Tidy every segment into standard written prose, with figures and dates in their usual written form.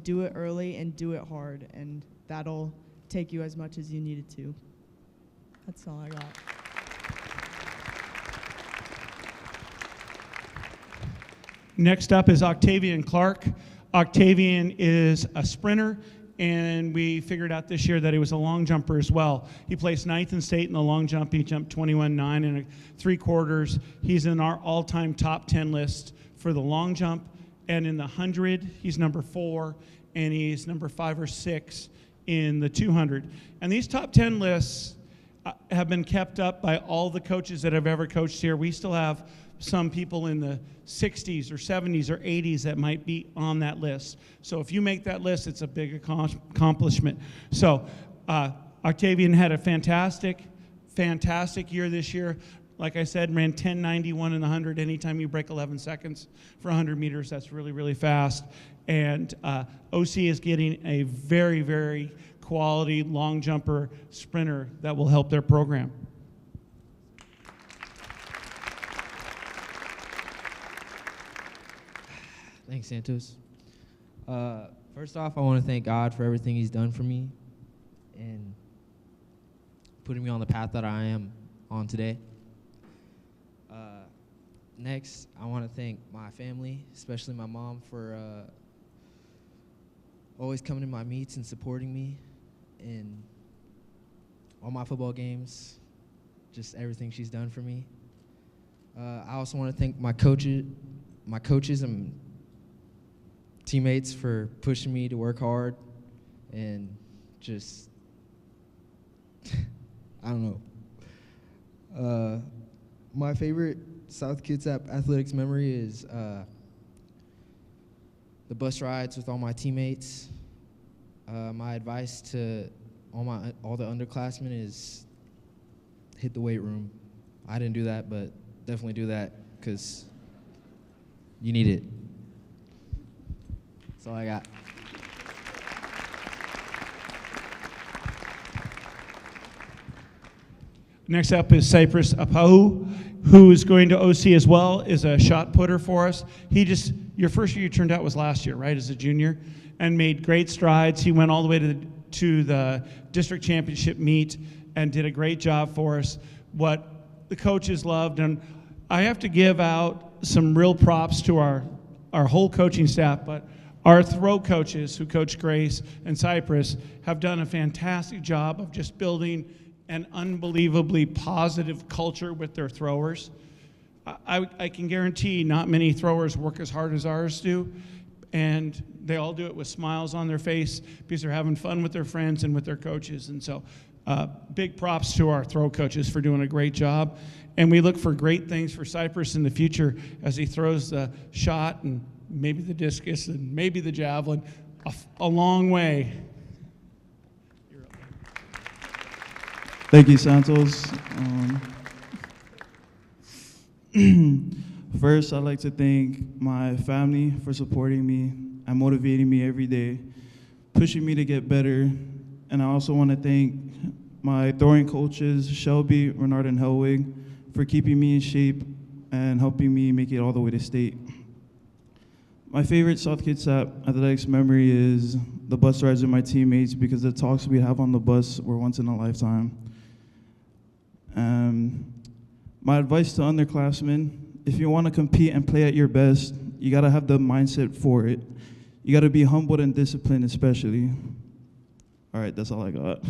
do it early and do it hard, and that'll take you as much as you need it to. That's all I got. Next up is Octavian Clark. Octavian is a sprinter, and we figured out this year that he was a long jumper as well. He placed ninth in state in the long jump. He jumped 21.9 and 3/4. He's in our all-time top 10 list for the long jump, and in the 100, he's number 4, and he's number 5 or 6 in the 200. And these top 10 lists have been kept up by all the coaches that have ever coached here. We still have some people in the 60s or 70s or 80s that might be on that list. So if you make that list, it's a big accomplishment. So Octavian had a fantastic year this year. Like I said, ran 10:91 in the 100. Anytime you break 11 seconds for 100 meters, that's really, really fast. And OC is getting a very, very quality long jumper sprinter that will help their program. Thanks, Santos. First off, I want to thank God for everything He's done for me and putting me on the path that I am on today. Next, I want to thank my family, especially my mom, for always coming to my meets and supporting me in all my football games, just everything she's done for me. I also want to thank my coaches and teammates for pushing me to work hard and just, I don't know. My favorite South Kitsap athletics memory is the bus rides with all my teammates. My advice to all the underclassmen is hit the weight room. I didn't do that, but definitely do that because you need it. That's all I got. Next up is Cypress Apahu, who is going to OC as well, is a shot putter for us. Your first year you turned out was last year, right, as a junior, and made great strides. He went all the way to the district championship meet and did a great job for us. What the coaches loved, and I have to give out some real props to our whole coaching staff, but our throw coaches who coach Grace and Cypress have done a fantastic job of just building an unbelievably positive culture with their throwers. I can guarantee not many throwers work as hard as ours do, and they all do it with smiles on their face because they're having fun with their friends and with their coaches. And so big props to our throw coaches for doing a great job. And we look for great things for Cypress in the future as he throws the shot and maybe the discus and maybe the javelin a long way. Thank you, Santos. First, I'd like to thank my family for supporting me and motivating me every day, pushing me to get better. And I also want to thank my throwing coaches, Shelby, Renard, and Helwig, for keeping me in shape and helping me make it all the way to state. My favorite South Kitsap athletics memory is the bus rides with my teammates because the talks we have on the bus were once in a lifetime. My advice to underclassmen, if you want to compete and play at your best, you got to have the mindset for it. You got to be humbled and disciplined especially. All right, that's all I got.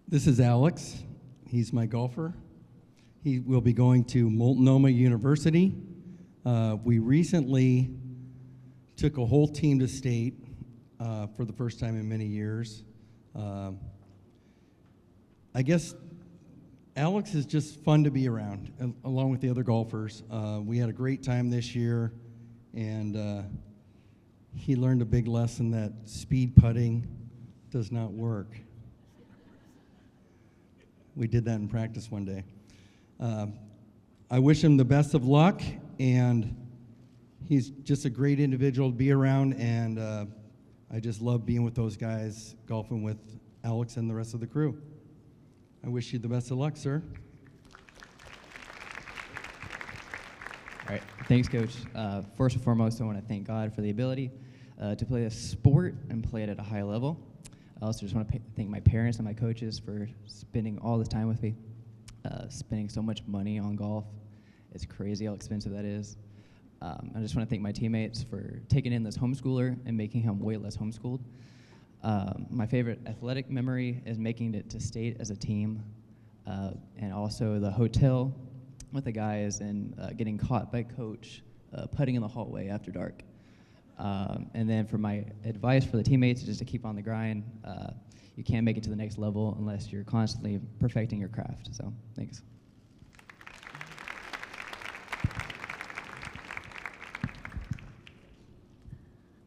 This is Alex. He's my golfer. He will be going to Multnomah University. We recently took a whole team to state for the first time in many years. I guess Alex is just fun to be around, along with the other golfers. We had a great time this year, and he learned a big lesson that speed putting does not work. We did that in practice one day. I wish him the best of luck, and he's just a great individual to be around, and I just love being with those guys, golfing with Alex and the rest of the crew. I wish you the best of luck, sir. All right, thanks, Coach. First and foremost, I want to thank God for the ability to play a sport and play it at a high level. I also just want to thank my parents and my coaches for spending all this time with me, spending so much money on golf. It's crazy how expensive that is. I just want to thank my teammates for taking in this homeschooler and making him way less homeschooled. My favorite athletic memory is making it to state as a team, and also the hotel with the guys and getting caught by coach putting in the hallway after dark. And then for my advice for the teammates is just to keep on the grind. You can't make it to the next level unless you're constantly perfecting your craft. So thanks.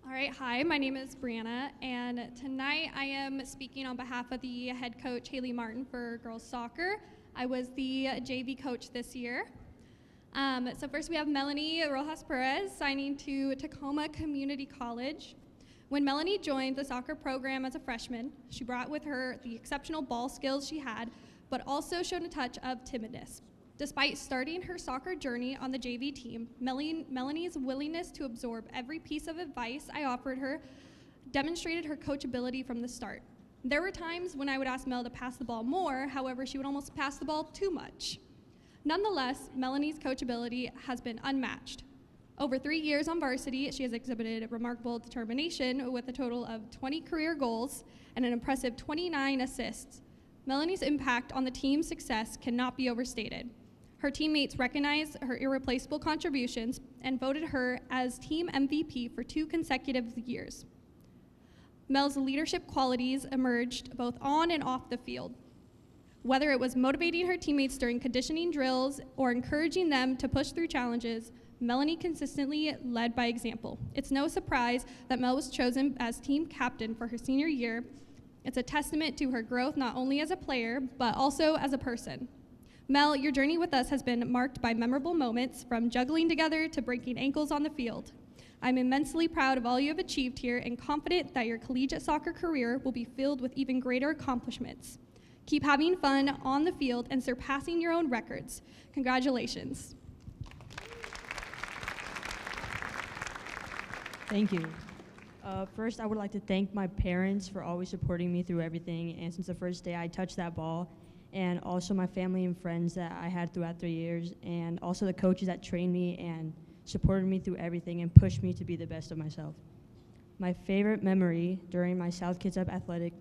All right, hi, my name is Brianna, and tonight I am speaking on behalf of the head coach, Haley Martin, for girls soccer. I was the JV coach this year. So first we have Melanie Rojas Perez signing to Tacoma Community College. When Melanie joined the soccer program as a freshman, she brought with her the exceptional ball skills she had, but also showed a touch of timidness. Despite starting her soccer journey on the JV team, Melanie's willingness to absorb every piece of advice I offered her demonstrated her coachability from the start. There were times when I would ask Mel to pass the ball more, however, she would almost pass the ball too much. Nonetheless, Melanie's coachability has been unmatched. Over 3 years on varsity, she has exhibited remarkable determination with a total of 20 career goals and an impressive 29 assists. Melanie's impact on the team's success cannot be overstated. Her teammates recognized her irreplaceable contributions and voted her as team MVP for 2 consecutive years. Mel's leadership qualities emerged both on and off the field. Whether it was motivating her teammates during conditioning drills or encouraging them to push through challenges, Melanie consistently led by example. It's no surprise that Mel was chosen as team captain for her senior year. It's a testament to her growth not only as a player, but also as a person. Mel, your journey with us has been marked by memorable moments, from juggling together to breaking ankles on the field. I'm immensely proud of all you have achieved here and confident that your collegiate soccer career will be filled with even greater accomplishments. Keep having fun on the field and surpassing your own records. Congratulations. Thank you. First, I would like to thank my parents for always supporting me through everything, and since the first day I touched that ball, and also my family and friends that I had throughout 3 years, and also the coaches that trained me and supported me through everything and pushed me to be the best of myself. My favorite memory during my South Kids Up athletic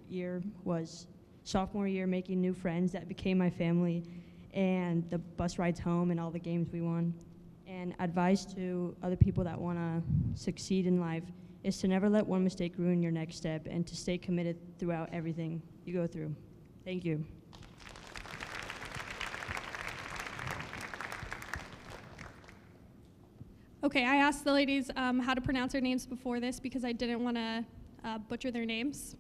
year was sophomore year, making new friends that became my family, and the bus rides home and all the games we won. And advice to other people that want to succeed in life is to never let one mistake ruin your next step and to stay committed throughout everything you go through. Thank you. Okay, I asked the ladies how to pronounce their names before this because I didn't want to butcher their names.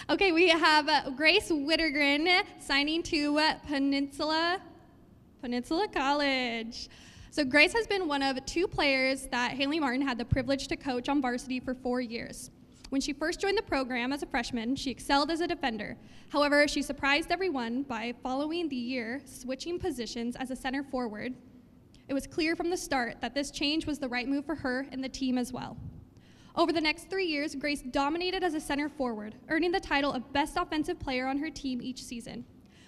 Okay, we have Grace Wittergren signing to Peninsula College. So Grace has been one of 2 players that Haley Martin had the privilege to coach on varsity for 4 years. When she first joined the program as a freshman, she excelled as a defender. However, she surprised everyone by following the year switching positions as a center forward. It was clear from the start that this change was the right move for her and the team as well. Over the next 3 years, Grace dominated as a center forward, earning the title of Best Offensive Player on her team each season.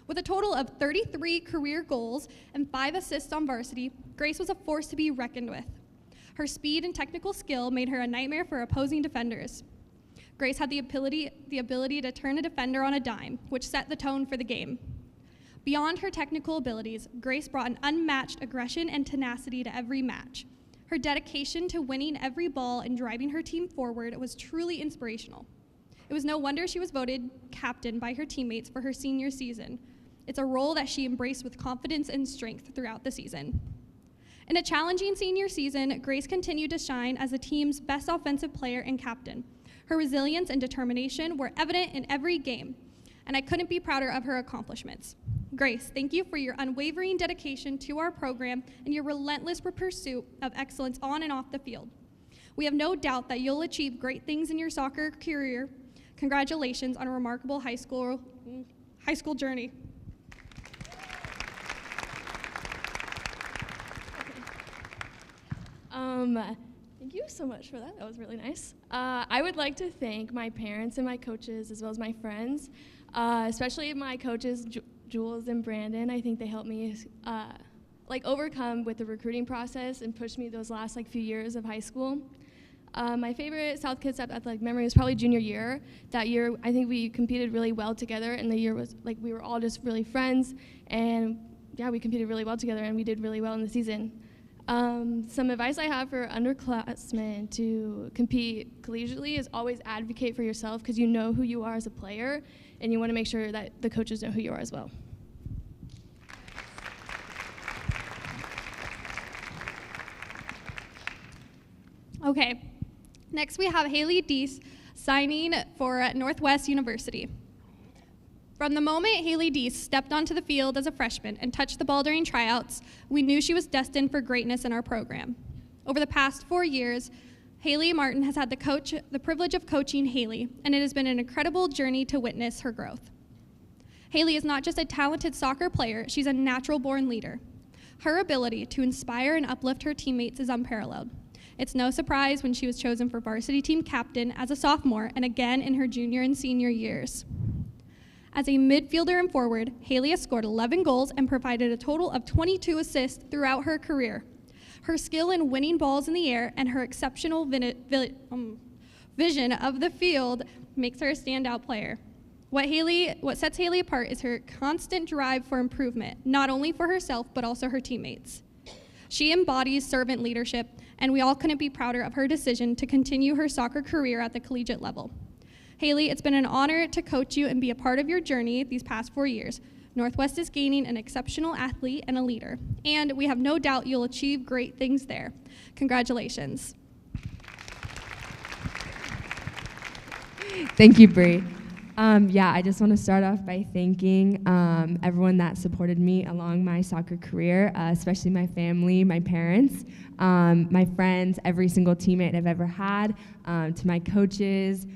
With a total of 33 career goals and 5 assists on varsity, Grace was a force to be reckoned with. Her speed and technical skill made her a nightmare for opposing defenders. Grace had the ability to turn a defender on a dime, which set the tone for the game. Beyond her technical abilities, Grace brought an unmatched aggression and tenacity to every match. Her dedication to winning every ball and driving her team forward was truly inspirational. It was no wonder she was voted captain by her teammates for her senior season. It's a role that she embraced with confidence and strength throughout the season. In a challenging senior season, Grace continued to shine as the team's best offensive player and captain. Her resilience and determination were evident in every game, and I couldn't be prouder of her accomplishments. Grace, thank you for your unwavering dedication to our program and your relentless pursuit of excellence on and off the field. We have no doubt that you'll achieve great things in your soccer career. Congratulations on a remarkable high school journey. Thank you so much for that. That was really nice. I would like to thank my parents and my coaches, as well as my friends, especially my coaches, Jules and Brandon. I think they helped me overcome with the recruiting process and push me those last few years of high school. My favorite South Kids athletic memory was probably junior year. That year, I think we competed really well together, and the year was we were all just really friends, and yeah, we competed really well together, and we did really well in the season. Some advice I have for underclassmen to compete collegiately is always advocate for yourself, because you know who you are as a player, and you want to make sure that the coaches know who you are as well. Okay, next we have Haley Deese signing for Northwest University. From the moment Haley Deese stepped onto the field as a freshman and touched the ball during tryouts, we knew she was destined for greatness in our program. Over the past 4 years, Haley Martin has had the privilege of coaching Haley, and it has been an incredible journey to witness her growth. Haley is not just a talented soccer player, she's a natural-born leader. Her ability to inspire and uplift her teammates is unparalleled. It's no surprise when she was chosen for varsity team captain as a sophomore and again in her junior and senior years. As a midfielder and forward, Haley has scored 11 goals and provided a total of 22 assists throughout her career. Her skill in winning balls in the air and her exceptional vision of the field makes her a standout player. What sets Haley apart is her constant drive for improvement, not only for herself, but also her teammates. She embodies servant leadership, and we all couldn't be prouder of her decision to continue her soccer career at the collegiate level. Haley, it's been an honor to coach you and be a part of your journey these past 4 years. Northwest is gaining an exceptional athlete and a leader, and we have no doubt you'll achieve great things there. Congratulations. Thank you, Bree. I just want to start off by thanking everyone that supported me along my soccer career, especially my family, my parents, my friends, every single teammate I've ever had, to my coaches,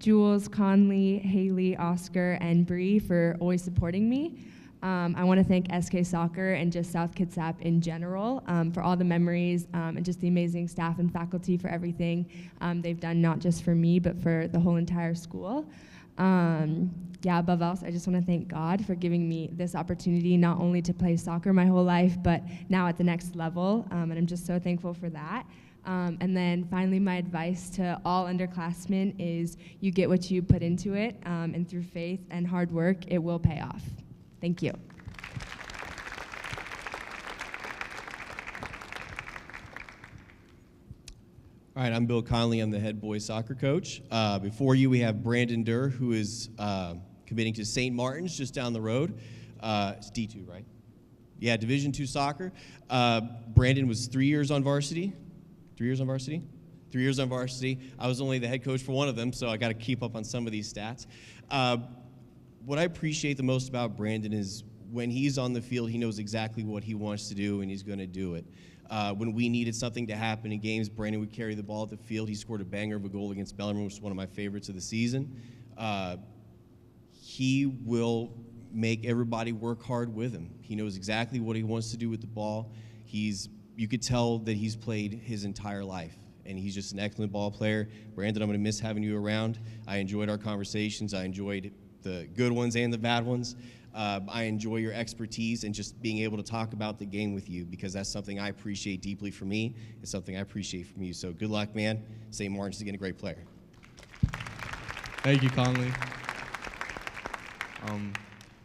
Jules, Conley, Haley, Oscar, and Bree for always supporting me. I want to thank SK Soccer and just South Kitsap in general for all the memories and just the amazing staff and faculty for everything they've done, not just for me, but for the whole entire school. Above all, I just want to thank God for giving me this opportunity not only to play soccer my whole life, but now at the next level, and I'm just so thankful for that. And then finally, my advice to all underclassmen is you get what you put into it, and through faith and hard work, it will pay off. Thank you. All right, I'm Bill Conley. I'm the head boys soccer coach. Before you, we have Brandon Durr, who is committing to St. Martin's just down the road. It's D2, right? Yeah, Division II soccer. Brandon was 3 years on varsity. 3 years on varsity? 3 years on varsity. I was only the head coach for one of them, so I got to keep up on some of these stats. What I appreciate the most about Brandon is when he's on the field, he knows exactly what he wants to do, and he's going to do it. When we needed something to happen in games, Brandon would carry the ball at the field. He scored a banger of a goal against Bellarmine, which was one of my favorites of the season. He will make everybody work hard with him. He knows exactly what he wants to do with the ball. You could tell that he's played his entire life, and he's just an excellent ball player. Brandon, I'm going to miss having you around. I enjoyed our conversations. I enjoyed the good ones and the bad ones. I enjoy your expertise and just being able to talk about the game with you, because that's something I appreciate deeply from me. It's something I appreciate from you. So good luck, man. St. Martin's again, a great player. Thank you, Conley.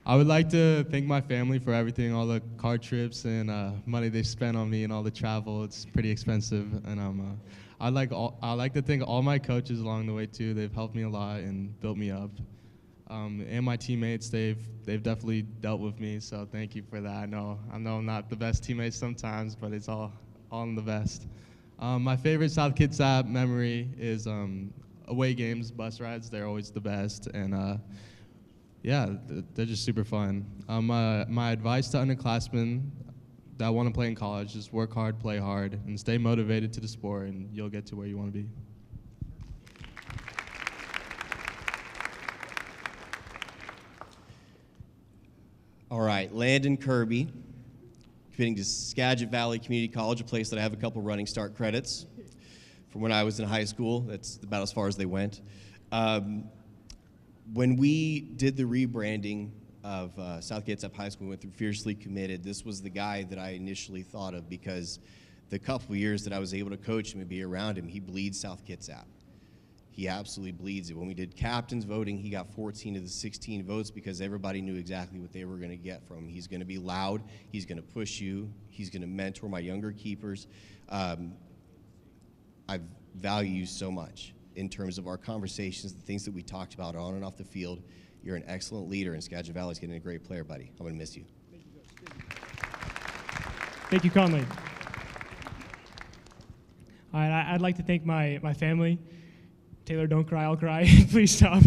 I would like to thank my family for everything, all the car trips and money they spent on me and all the travel. It's pretty expensive, and I'd like to thank all my coaches along the way too. They've helped me a lot and built me up. And my teammates, they've definitely dealt with me, so thank you for that. I know I'm not the best teammate sometimes, but it's all in the best. My favorite South Kitsap memory is away games, bus rides. They're always the best, and they're just super fun. My advice to underclassmen that want to play in college is work hard, play hard, and stay motivated to the sport, and you'll get to where you want to be. All right, Landon Kirby, committing to Skagit Valley Community College, a place that I have a couple running start credits from when I was in high school. That's about as far as they went. When we did the rebranding of South Kitsap High School, we went through Fiercely Committed. This was the guy that I initially thought of because the couple of years that I was able to coach him and be around him, he bleeds South Kitsap. He absolutely bleeds it. When we did captain's voting, he got 14 of the 16 votes because everybody knew exactly what they were going to get from him. He's going to be loud. He's going to push you. He's going to mentor my younger keepers. I value you so much in terms of our conversations, the things that we talked about on and off the field. You're an excellent leader, and Skagit Valley's getting a great player, buddy. I'm going to miss you. Thank you, Conley. All right, I'd like to thank my family. Taylor, don't cry, I'll cry. Please stop.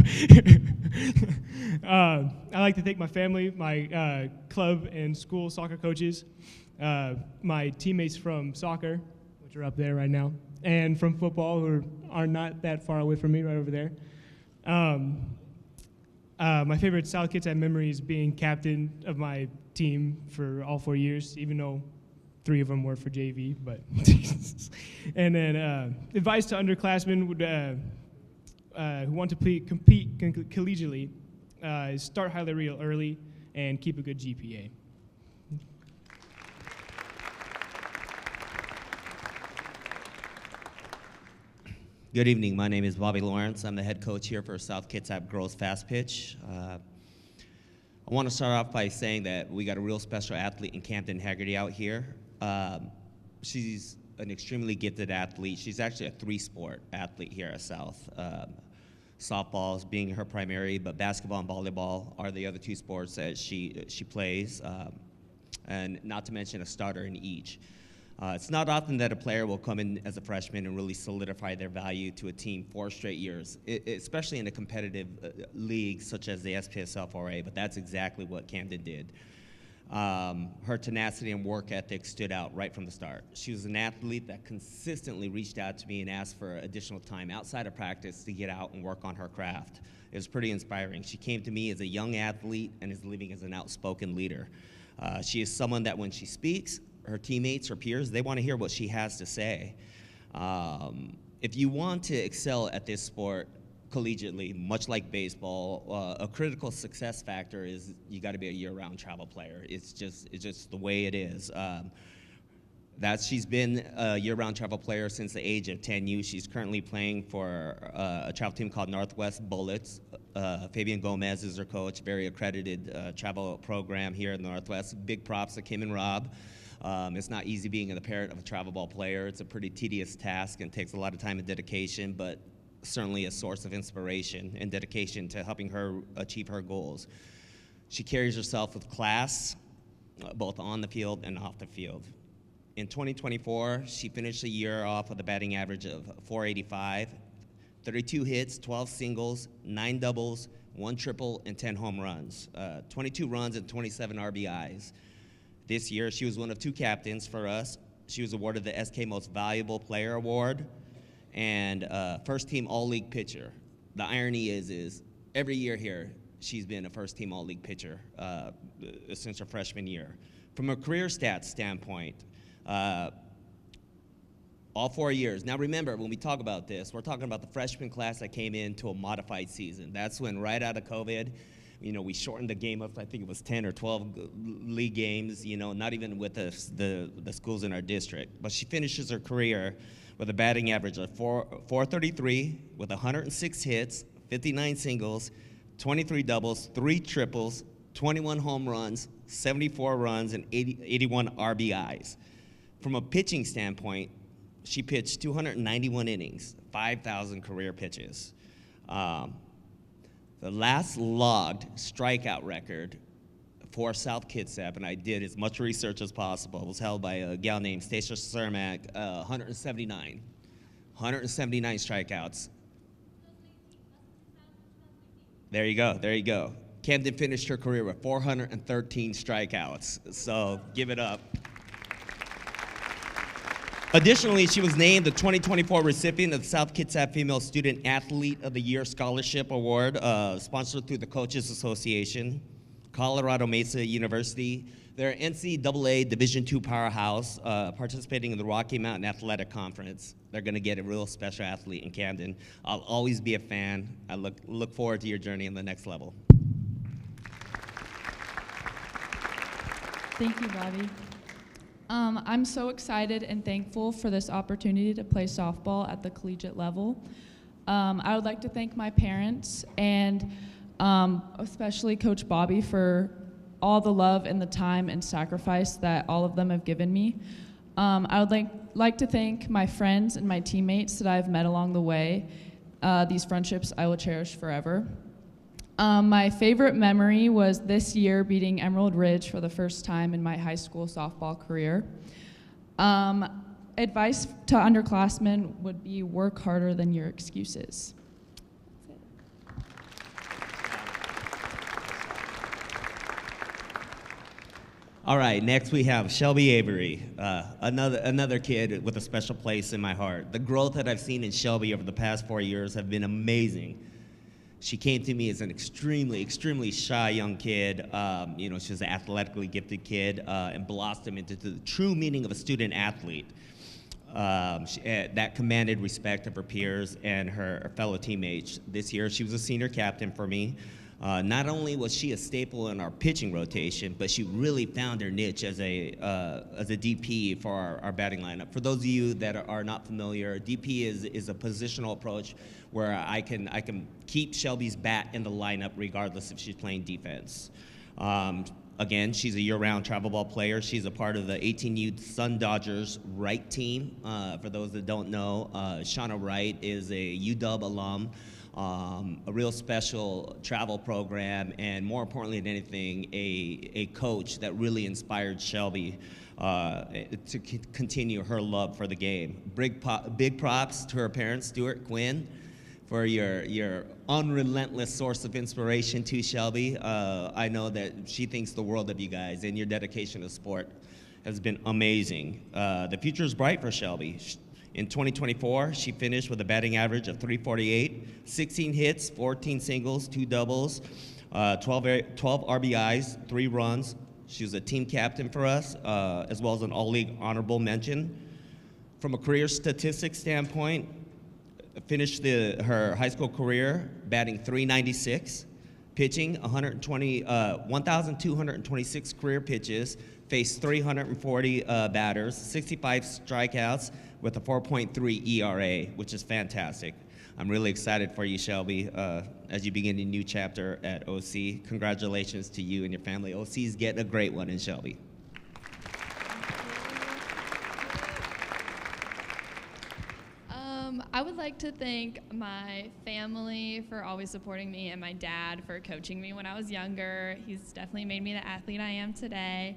I'd like to thank my family, my club and school soccer coaches, my teammates from soccer, which are up there right now, and from football, who are not that far away from me, right over there. My favorite South Kitsap memory is being captain of my team for all 4 years, even though 3 of them were for JV. But and then advice to underclassmen would who want to compete collegiately is start highly real early and keep a good GPA. Good evening. My name is Bobby Lawrence. I'm the head coach here for South Kitsap Girls Fast Pitch. I want to start off by saying that we got a real special athlete in Camden Haggerty out here. She's an extremely gifted athlete. She's actually a 3-sport athlete here at South. Softball is being her primary, but basketball and volleyball are the other 2 sports that she plays, and not to mention a starter in each. It's not often that a player will come in as a freshman and really solidify their value to a team 4 straight years, especially in a competitive league such as the SPSL 4A, but that's exactly what Camden did. Her tenacity and work ethic stood out right from the start. She was an athlete that consistently reached out to me and asked for additional time outside of practice to get out and work on her craft. It was pretty inspiring. She came to me as a young athlete and is living as an outspoken leader. She is someone that when she speaks, her teammates, her peers, they want to hear what she has to say. If you want to excel at this sport collegiately, much like baseball, a critical success factor is you got to be a year-round travel player. It's just the way it is. She's been a year-round travel player since the age of 10U. She's currently playing for a travel team called Northwest Bullets. Fabian Gomez is her coach, very accredited travel program here in the Northwest. Big props to Kim and Rob. It's not easy being the parent of a travel ball player. It's a pretty tedious task and takes a lot of time and dedication, but certainly a source of inspiration and dedication to helping her achieve her goals. She carries herself with class, both on the field and off the field. In 2024, she finished the year off with a batting average of .485, 32 hits, 12 singles, 9 doubles, 1 triple, and 10 home runs, 22 runs and 27 RBIs. This year, she was one of 2 captains for us. She was awarded the SK Most Valuable Player Award and first-team All-League pitcher. The irony is every year here, she's been a first-team All-League pitcher since her freshman year. From a career stats standpoint, all 4 years. Now remember, when we talk about this, we're talking about the freshman class that came into a modified season. That's when right out of COVID, we shortened the game up. I think it was 10 or 12 league games, not even with the schools in our district. But she finishes her career with a batting average of .433 with 106 hits, 59 singles, 23 doubles, 3 triples, 21 home runs, 74 runs, and 81 RBIs. From a pitching standpoint, she pitched 291 innings, 5,000 career pitches. The last logged strikeout record for South Kitsap, and I did as much research as possible, was held by a gal named Stacia Cermak, 179 strikeouts. There you go. Camden finished her career with 413 strikeouts, so give it up. Additionally, she was named the 2024 recipient of the South Kitsap Female Student Athlete of the Year Scholarship Award, sponsored through the Coaches Association. Colorado Mesa University. They're an NCAA Division II powerhouse, participating in the Rocky Mountain Athletic Conference. They're going to get a real special athlete in Camden. I'll always be a fan. I look forward to your journey in the next level. Thank you, Bobby. I'm so excited and thankful for this opportunity to play softball at the collegiate level. I would like to thank my parents and especially Coach Bobby for all the love and the time and sacrifice that all of them have given me. I would like to thank my friends and my teammates that I've met along the way. These friendships I will cherish forever. My favorite memory was this year beating Emerald Ridge for the first time in my high school softball career. Advice to underclassmen would be work harder than your excuses. All right, next we have Shelby Avery, another kid with a special place in my heart. The growth that I've seen in Shelby over the past 4 years have been amazing. She came to me as an extremely shy young kid. She's an athletically gifted kid and blossomed into the true meaning of a student athlete. That commanded respect of her peers and her fellow teammates. This year, she was a senior captain for me. Not only was she a staple in our pitching rotation, but she really found her niche as a DP for our batting lineup. For those of you that are not familiar, DP is a positional approach where I can keep Shelby's bat in the lineup regardless if she's playing defense. Again, she's a year-round travel ball player. She's a part of the 18U Sun Dodgers Wright team. For those that don't know, Shauna Wright is a UW alum. A real special travel program, and more importantly than anything, a coach that really inspired Shelby to continue her love for the game. Big props to her parents, Stuart, Quinn, for your unrelentless source of inspiration to Shelby. I know that she thinks the world of you guys, and your dedication to sport has been amazing. The future is bright for Shelby. In 2024, she finished with a batting average of .348, 16 hits, 14 singles, 2 doubles, 12 RBIs, 3 runs. She was a team captain for us, as well as an all-league honorable mention. From a career statistics standpoint, finished her high school career batting .396, pitching 1,226 career pitches, faced 340 batters, 65 strikeouts, with a 4.3 ERA, which is fantastic. I'm really excited for you, Shelby, as you begin a new chapter at OC. Congratulations to you and your family. OC's getting a great one in Shelby. I would like to thank my family for always supporting me and my dad for coaching me when I was younger. He's definitely made me the athlete I am today.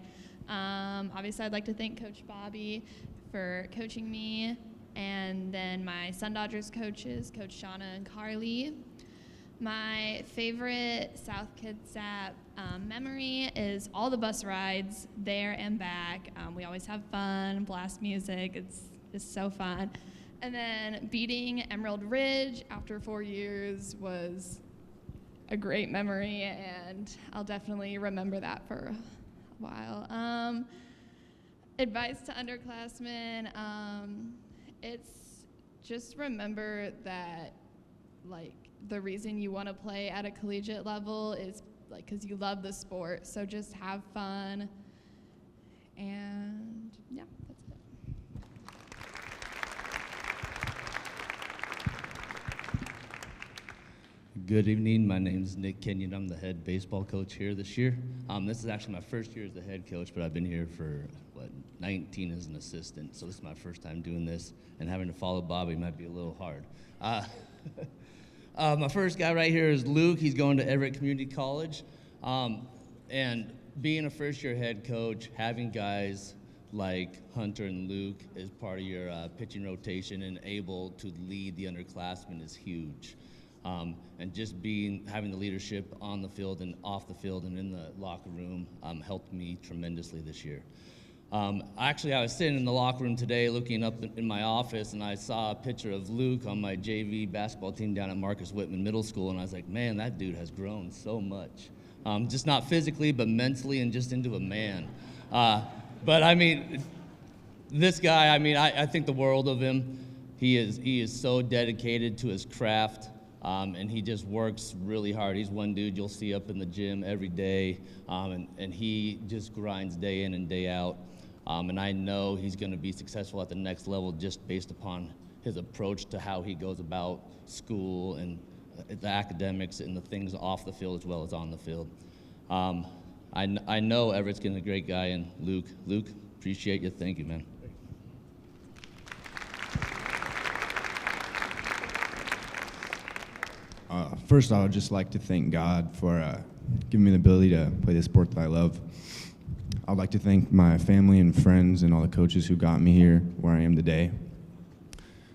Obviously, I'd like to thank Coach Bobby for coaching me, and then my Sun Dodgers coaches, Coach Shauna and Carly. My favorite South Kitsap memory is all the bus rides there and back. We always have fun, blast music. It's so fun. And then beating Emerald Ridge after 4 years was a great memory, and I'll definitely remember that for a while. Advice to underclassmen, it's just remember that, like, the reason you want to play at a collegiate level is, like, because you love the sport. So just have fun, and yeah, that's it. Good evening. My name is Nick Kenyon. I'm the head baseball coach here this year. This is actually my first year as the head coach, but I've been here for, 19 as an assistant. So this is my first time doing this, and having to follow Bobby might be a little hard. My first guy right here is Luke. He's going to Everett Community College. And being a first-year head coach, having guys like Hunter and Luke as part of your pitching rotation and able to lead the underclassmen is huge. And just having the leadership on the field and off the field and in the locker room helped me tremendously this year. Actually, I was sitting in the locker room today looking up in my office, and I saw a picture of Luke on my JV basketball team down at Marcus Whitman Middle School, and I was like, man, that dude has grown so much. just not physically, but mentally and just into a man. But I mean, this guy, I mean, I think the world of him. He is so dedicated to his craft, and he just works really hard. He's one dude you'll see up in the gym every day, and he just grinds day in and day out. And I know he's going to be successful at the next level just based upon his approach to how he goes about school and the academics and the things off the field as well as on the field. I know Everett's getting a great guy, and Luke, appreciate you. Thank you, man. First, I would just like to thank God for giving me the ability to play the sport that I love. I'd like to thank my family and friends and all the coaches who got me here where I am today.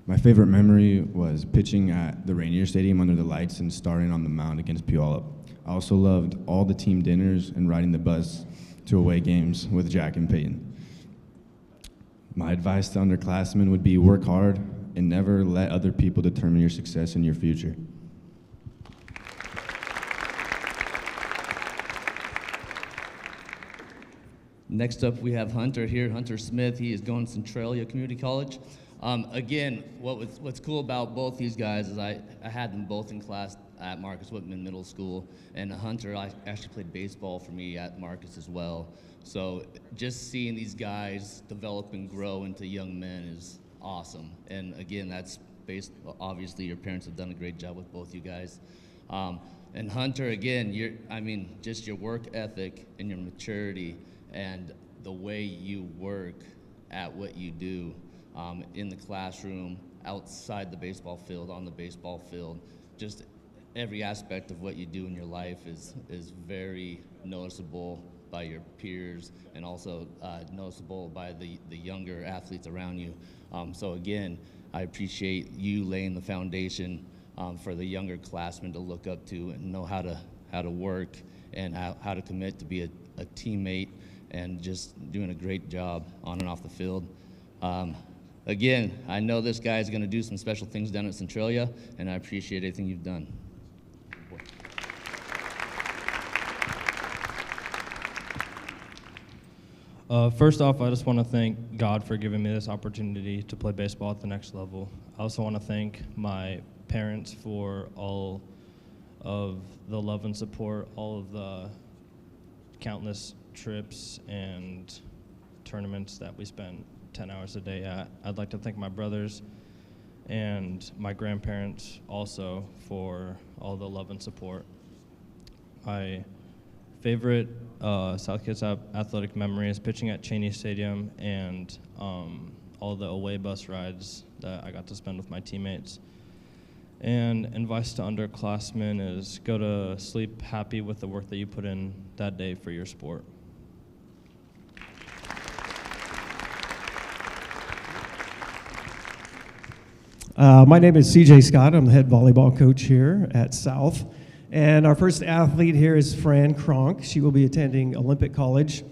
My favorite memory was pitching at the Rainier Stadium under the lights and starting on the mound against Puyallup. I also loved all the team dinners and riding the bus to away games with Jack and Peyton. My advice to underclassmen would be work hard and never let other people determine your success and your future. Next up, we have Hunter here, Hunter Smith. He is going to Centralia Community College. Again, what's cool about both these guys is I had them both in class at Marcus Whitman Middle School, and Hunter actually played baseball for me at Marcus as well. So just seeing these guys develop and grow into young men is awesome. And again, that's based, obviously your parents have done a great job with both you guys. And Hunter, again, just your work ethic and your maturity and the way you work at what you do in the classroom, outside the baseball field, on the baseball field, just every aspect of what you do in your life is very noticeable by your peers and also noticeable by the younger athletes around you. So again, I appreciate you laying the foundation for the younger classmen to look up to and know how to work and how to commit to be a teammate and just doing a great job on and off the field. Again, I know this guy is going to do some special things down at Centralia, and I appreciate everything you've done. First off, I just want to thank God for giving me this opportunity to play baseball at the next level. I also want to thank my parents for all of the love and support, all of the countless trips and tournaments that we spent 10 hours a day at. I'd like to thank my brothers and my grandparents also for all the love and support. My favorite South Kitsap athletic memory is pitching at Cheney Stadium and all the away bus rides that I got to spend with my teammates. And advice to underclassmen is go to sleep happy with the work that you put in that day for your sport. My name is CJ Scott. I'm the head volleyball coach here at South. And our first athlete here is Fran Kronk. She will be attending Olympic College.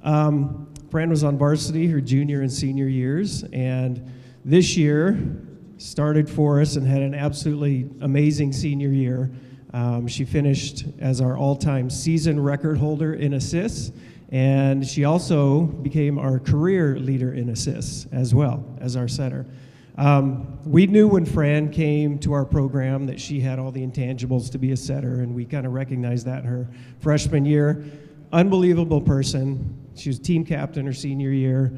Fran was on varsity her junior and senior years, and this year started for us and had an absolutely amazing senior year. She finished as our all-time season record holder in assists, and she also became our career leader in assists as well as our setter. We knew when Fran came to our program that she had all the intangibles to be a setter, and we kind of recognized that in her freshman year. Unbelievable person. She was team captain her senior year.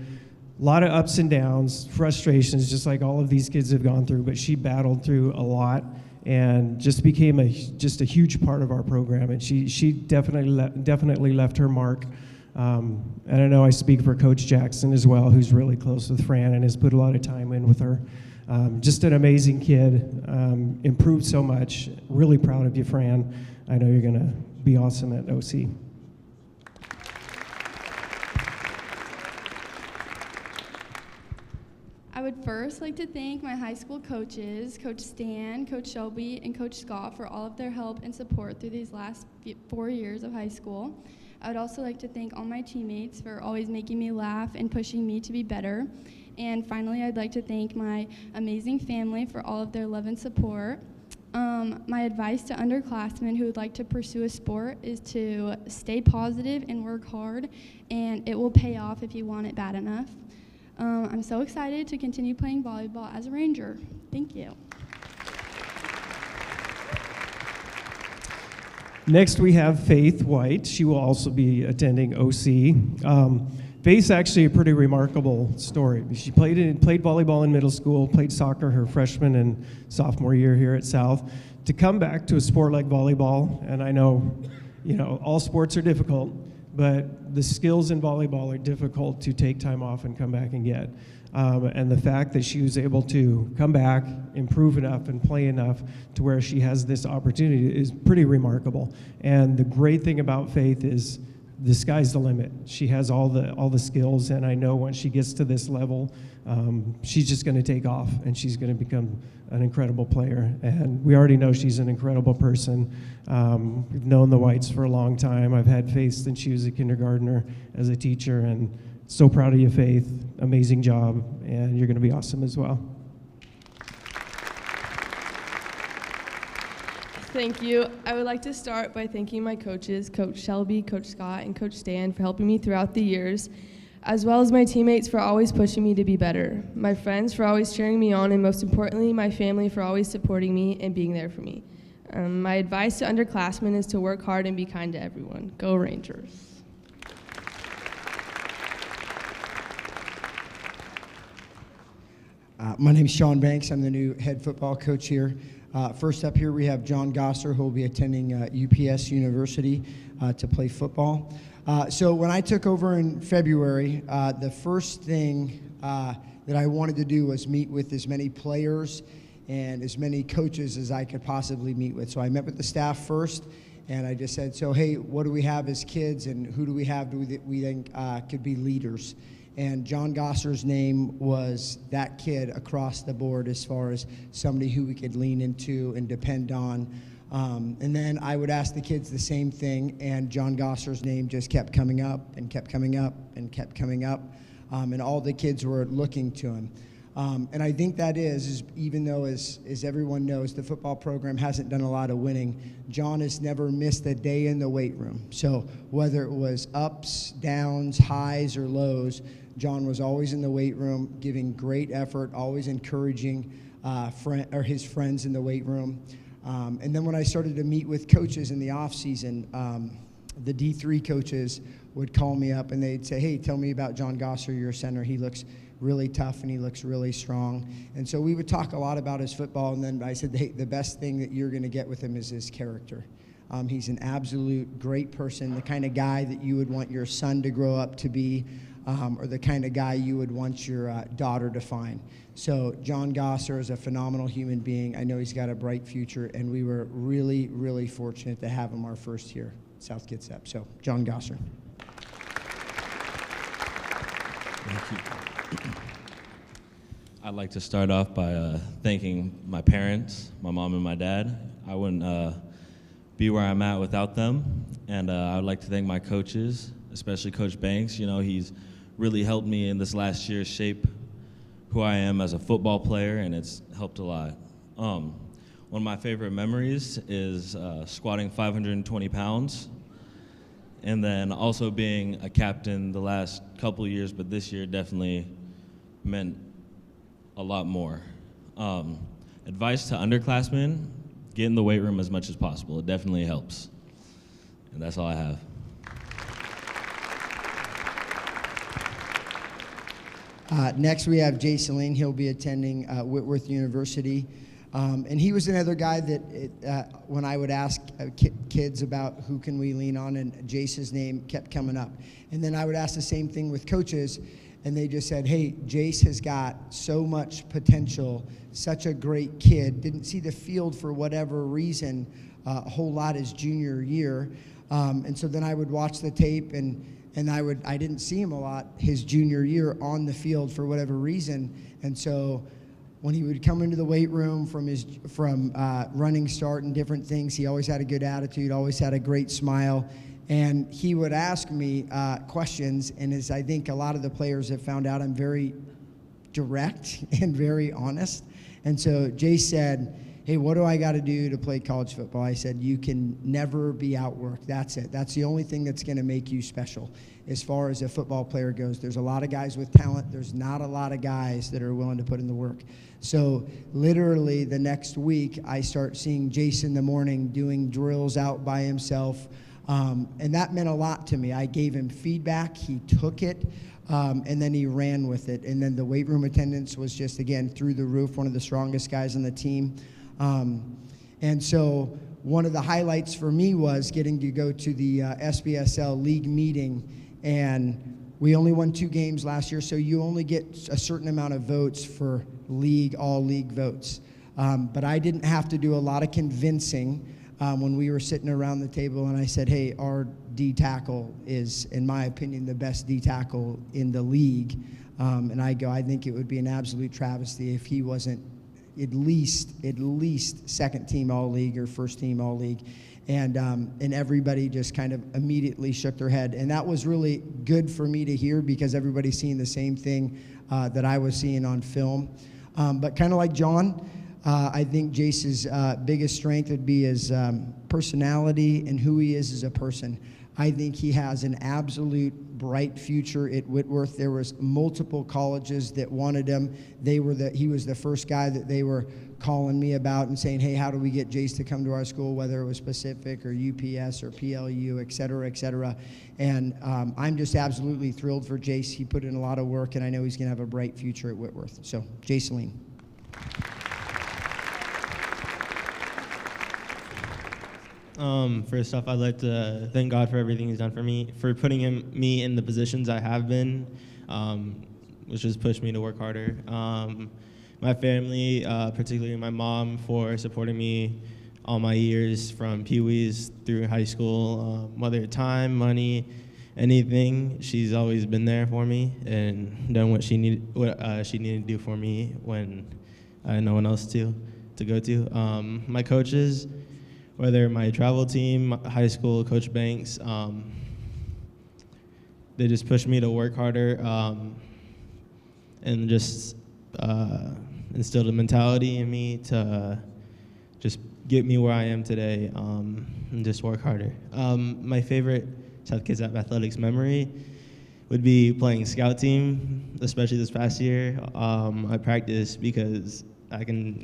A lot of ups and downs, frustrations, just like all of these kids have gone through, but she battled through a lot and just became just a huge part of our program, and she definitely left her mark. And I know I speak for Coach Jackson as well, who's really close with Fran and has put a lot of time in with her. Just an amazing kid, improved so much. Really proud of you, Fran. I know you're going to be awesome at OC. I would first like to thank my high school coaches, Coach Stan, Coach Shelby, and Coach Scott for all of their help and support through these last 4 years of high school. I would also like to thank all my teammates for always making me laugh and pushing me to be better. And finally, I'd like to thank my amazing family for all of their love and support. My advice to underclassmen who would like to pursue a sport is to stay positive and work hard, and it will pay off if you want it bad enough. I'm so excited to continue playing volleyball as a Ranger. Thank you. Next, we have Faith White. She will also be attending OC. Faith's actually a pretty remarkable story. She played volleyball in middle school, played soccer her freshman and sophomore year here at South. To come back to a sport like volleyball, and I know, all sports are difficult, but the skills in volleyball are difficult to take time off and come back and get. And the fact that she was able to come back, improve enough, and play enough to where she has this opportunity is pretty remarkable. And the great thing about Faith is the sky's the limit. She has all the skills, and I know when she gets to this level, she's just going to take off, and she's going to become an incredible player. And we already know she's an incredible person. We've known the Whites for a long time. I've had Faith since she was a kindergartner as a teacher, and so proud of you, Faith. Amazing job, and you're going to be awesome as well. Thank you. I would like to start by thanking my coaches, Coach Shelby, Coach Scott, and Coach Stan for helping me throughout the years, as well as my teammates for always pushing me to be better, my friends for always cheering me on, and most importantly, my family for always supporting me and being there for me. My advice to underclassmen is to work hard and be kind to everyone. Go Rangers. My name is Sean Banks. I'm the new head football coach here. First up here, we have John Gosser, who will be attending UPS University to play football. So when I took over in February, the first thing that I wanted to do was meet with as many players and as many coaches as I could possibly meet with. So I met with the staff first, and I just said, so hey, what do we have as kids, and who do we have that we think could be leaders? And John Gosser's name was that kid across the board as far as somebody who we could lean into and depend on. And then I would ask the kids the same thing, and John Gosser's name just kept coming up and kept coming up and kept coming up, and all the kids were looking to him. And I think that is even though, as everyone knows, the football program hasn't done a lot of winning, John has never missed a day in the weight room. So whether it was ups, downs, highs, or lows, John was always in the weight room, giving great effort, always encouraging his friends in the weight room. And then when I started to meet with coaches in the off season, the D3 coaches would call me up and they'd say, hey, tell me about John Gosser, your center. He looks really tough and he looks really strong. And so we would talk a lot about his football, and then I said, hey, the best thing that you're going to get with him is his character. He's an absolute great person, the kind of guy that you would want your son to grow up to be, or the kind of guy you would want your daughter to find. So John Gosser is a phenomenal human being. I know he's got a bright future, and we were really, really fortunate to have him our first year at South Kitsap. So John Gosser. Thank you. I'd like to start off by thanking my parents, my mom and my dad. I wouldn't be where I'm at without them. And I would like to thank my coaches, especially Coach Banks. You know, he's really helped me in this last year shape who I am as a football player, and it's helped a lot. One of my favorite memories is squatting 520 pounds, and then also being a captain the last couple of years, but this year definitely meant a lot more. Advice to underclassmen, get in the weight room as much as possible. It definitely helps. And that's all I have. Next, we have Jason Lane. He'll be attending Whitworth University. And he was another guy that when I would ask kids about who can we lean on, and Jace's name kept coming up. And then I would ask the same thing with coaches, and they just said, hey, Jace has got so much potential, such a great kid. Didn't see the field for whatever reason a whole lot his junior year. And so then I would watch the tape, and I didn't see him a lot his junior year on the field for whatever reason. And so when he would come into the weight room from running start and different things, he always had a good attitude, always had a great smile. And he would ask me questions, and as I think a lot of the players have found out, I'm very direct and very honest. And so Jay said, hey, what do I got to do to play college football? I said, you can never be outworked. That's it. That's the only thing that's going to make you special. As far as a football player goes, there's a lot of guys with talent. There's not a lot of guys that are willing to put in the work. So literally the next week, I start seeing Jason in the morning doing drills out by himself. And that meant a lot to me. I gave him feedback. He took it. And then he ran with it. And then the weight room attendance was just, again, through the roof, one of the strongest guys on the team. And so one of the highlights for me was getting to go to the SBSL league meeting. And we only won 2 games last year, so you only get a certain amount of votes for all league votes. But I didn't have to do a lot of convincing when we were sitting around the table, and I said, hey, our D tackle is, in my opinion, the best D tackle in the league. And I think it would be an absolute travesty if he wasn't at least second team all league or first team all league. And everybody just kind of immediately shook their head. And that was really good for me to hear because everybody's seeing the same thing that I was seeing on film. But kind of like John, I think Jace's biggest strength would be his personality and who he is as a person. I think he has an absolute bright future at Whitworth. There was multiple colleges that wanted him. He was the first guy that they were calling me about and saying, hey, how do we get Jace to come to our school, whether it was Pacific or UPS or PLU, et cetera, et cetera. And I'm just absolutely thrilled for Jace. He put in a lot of work, and I know he's going to have a bright future at Whitworth. So, Jaceline. First off, I'd like to thank God for everything He's done for me, for putting me in the positions I have been, which has pushed me to work harder. My family, particularly my mom, for supporting me all my years from Pee-wees through high school, whether time, money, anything. She's always been there for me and done what she needed to do for me when I had no one else to go to. My coaches, whether my travel team, high school, Coach Banks, they just pushed me to work harder and just instilled a mentality in me to just get me where I am today and just work harder. My favorite South Kitsap athletics memory would be playing scout team, especially this past year. I practiced because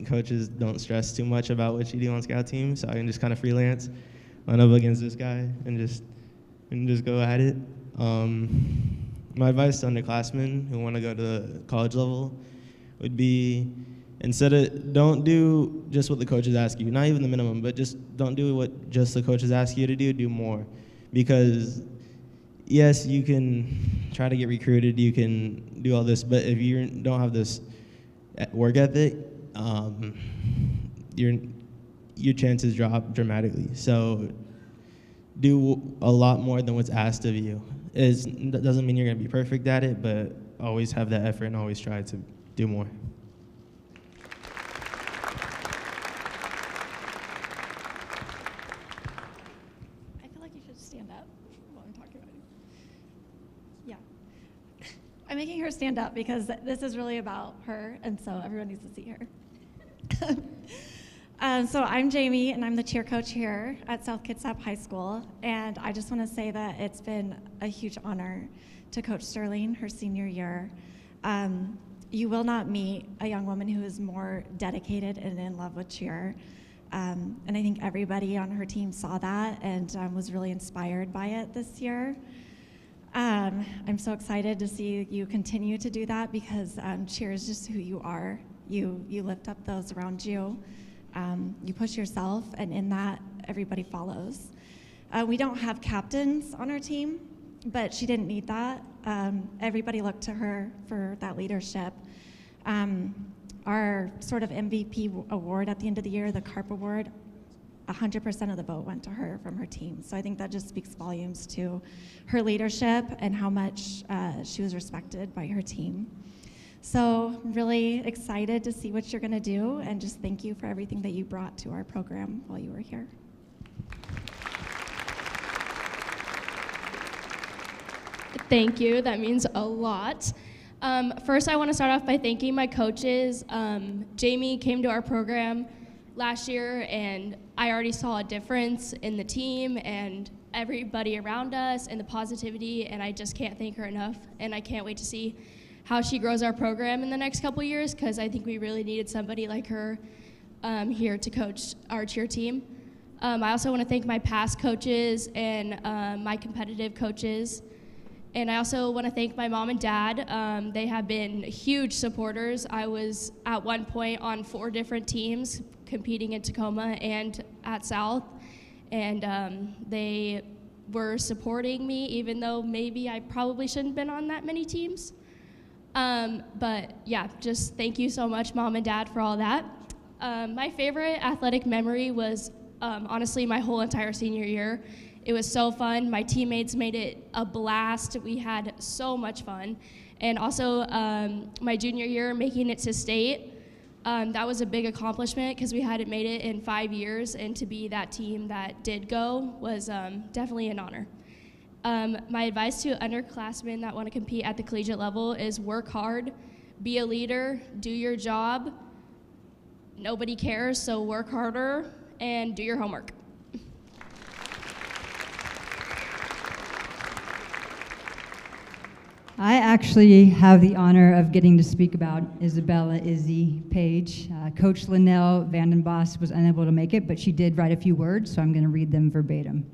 coaches don't stress too much about what you do on scout team, so I can just kind of freelance, line up against this guy, and just go at it. My advice to underclassmen who want to go to the college level would be don't do just what the coaches ask you, not even the minimum, but just don't do what just the coaches ask you to do more. Because yes, you can try to get recruited, you can do all this, but if you don't have this work ethic, your chances drop dramatically. So do a lot more than what's asked of you. That doesn't mean you're going to be perfect at it, but always have that effort and always try to do more. I feel like you should stand up while I'm talking about it. Yeah. I'm making her stand up because this is really about her, and so everyone needs to see her. So I'm Jamie, and I'm the cheer coach here at South Kitsap High School, and I just want to say that it's been a huge honor to coach Sterling her senior year. You will not meet a young woman who is more dedicated and in love with cheer, and I think everybody on her team saw that and was really inspired by it this year. I'm so excited to see you continue to do that because cheer is just who you are. You lift up those around you. You push yourself, and in that, everybody follows. We don't have captains on our team, but she didn't need that. Everybody looked to her for that leadership. Our sort of MVP award at the end of the year, the CARP award, 100% of the vote went to her from her team. So I think that just speaks volumes to her leadership and how much she was respected by her team. So I'm really excited to see what you're going to do, and just thank you for everything that you brought to our program while you were here. Thank you. That means a lot. First, I want to start off by thanking my coaches. Jamie came to our program last year, and I already saw a difference in the team and everybody around us and the positivity, and I just can't thank her enough. And I can't wait to see how she grows our program in the next couple years, because I think we really needed somebody like her here to coach our cheer team. I also want to thank my past coaches and my competitive coaches. And I also want to thank my mom and dad. They have been huge supporters. I was at one point on 4 different teams competing in Tacoma and at South. And they were supporting me, even though maybe I probably shouldn't have been on that many teams. But yeah, just thank you so much, Mom and Dad, for all that. My favorite athletic memory was honestly my whole entire senior year. It was so fun. My teammates made it a blast. We had so much fun. And also my junior year, making it to state, that was a big accomplishment because we hadn't made it in 5 years, and to be that team that did go was definitely an honor. My advice to underclassmen that want to compete at the collegiate level is work hard, be a leader, do your job. Nobody cares, so work harder and do your homework. I actually have the honor of getting to speak about Isabella Izzy Page. Coach Linnell Vandenbos was unable to make it, but she did write a few words, so I'm going to read them verbatim.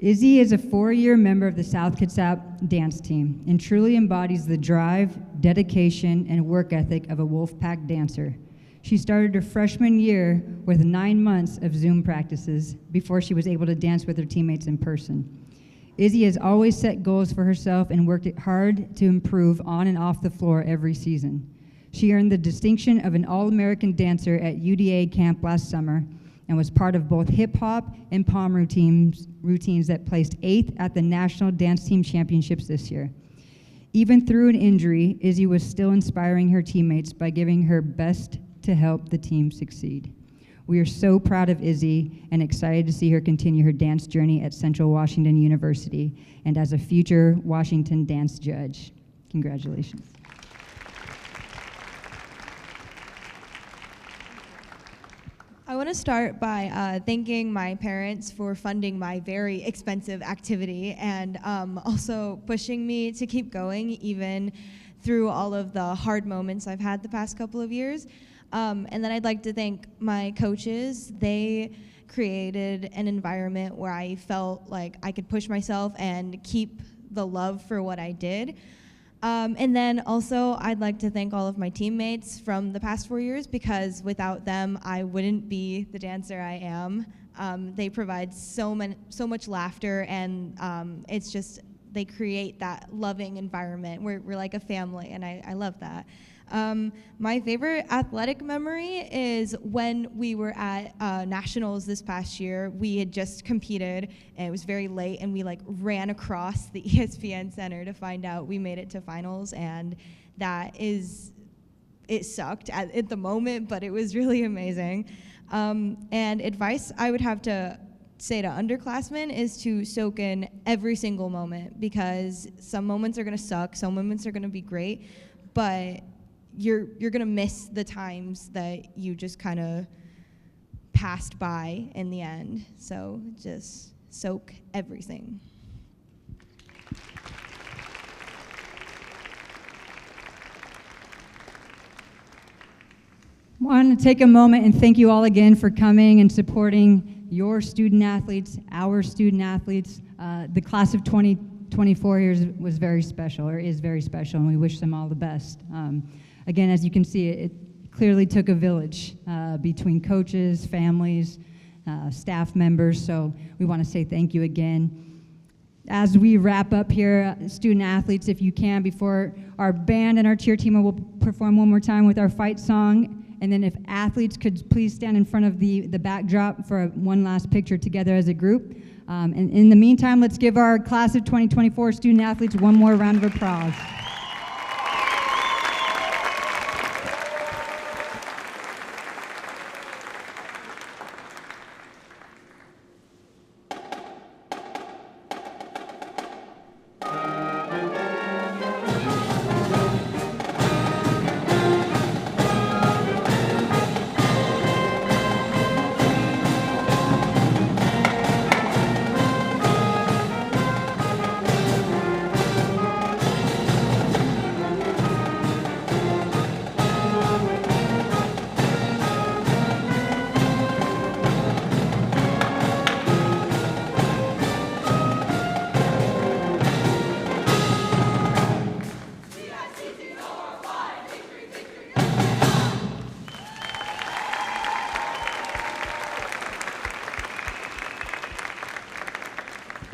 Izzy is a 4-year member of the South Kitsap dance team and truly embodies the drive, dedication, and work ethic of a Wolfpack dancer. She started her freshman year with 9 months of Zoom practices before she was able to dance with her teammates in person. Izzy has always set goals for herself and worked hard to improve on and off the floor every season. She earned the distinction of an All-American dancer at UDA camp last summer and was part of both hip-hop and pom routines that placed 8th at the National Dance Team Championships this year. Even through an injury, Izzy was still inspiring her teammates by giving her best to help the team succeed. We are so proud of Izzy and excited to see her continue her dance journey at Central Washington University and as a future Washington dance judge. Congratulations. I want to start by thanking my parents for funding my very expensive activity and also pushing me to keep going even through all of the hard moments I've had the past couple of years. And then I'd like to thank my coaches. They created an environment where I felt like I could push myself and keep the love for what I did. And then also I'd like to thank all of my teammates from the past 4 years, because without them I wouldn't be the dancer I am. They provide so much laughter, and it's just, they create that loving environment where we're like a family, and I love that. My favorite athletic memory is when we were at nationals this past year. We had just competed and it was very late, and we like ran across the ESPN Center to find out we made it to finals, and it sucked at the moment, but it was really amazing. And advice I would have to say to underclassmen is to soak in every single moment, because some moments are going to suck, some moments are going to be great, but you're going to miss the times that you just kind of passed by in the end. So just soak everything. I want to take a moment and thank you all again for coming and supporting your student athletes, our student athletes. The class of 2024 here was very special, or is very special, and we wish them all the best. Again, as you can see, it clearly took a village between coaches, families, staff members, so we want to say thank you again. As we wrap up here, student athletes, if you can, before our band and our cheer team will perform one more time with our fight song, and then if athletes could please stand in front of the backdrop for one last picture together as a group. And in the meantime, let's give our class of 2024 student athletes one more round of applause.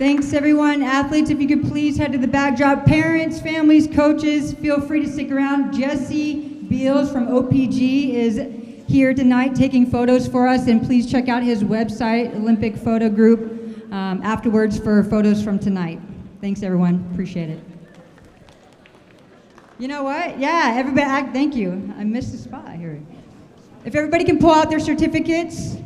Thanks, everyone. Athletes, if you could please head to the backdrop. Parents, families, coaches, feel free to stick around. Jesse Beals from OPG is here tonight taking photos for us, and please check out his website, Olympic Photo Group, afterwards for photos from tonight. Thanks, everyone. Appreciate it. You know what? Yeah, everybody, thank you. I missed a spot here. If everybody can pull out their certificates.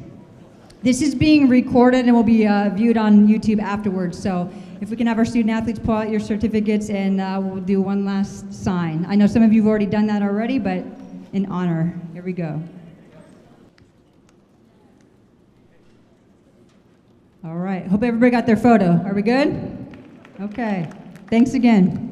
This is being recorded and will be viewed on YouTube afterwards. So if we can have our student athletes pull out your certificates, and we'll do one last sign. I know some of you have already done that already, but in honor, here we go. All right, hope everybody got their photo. Are we good? Okay, thanks again.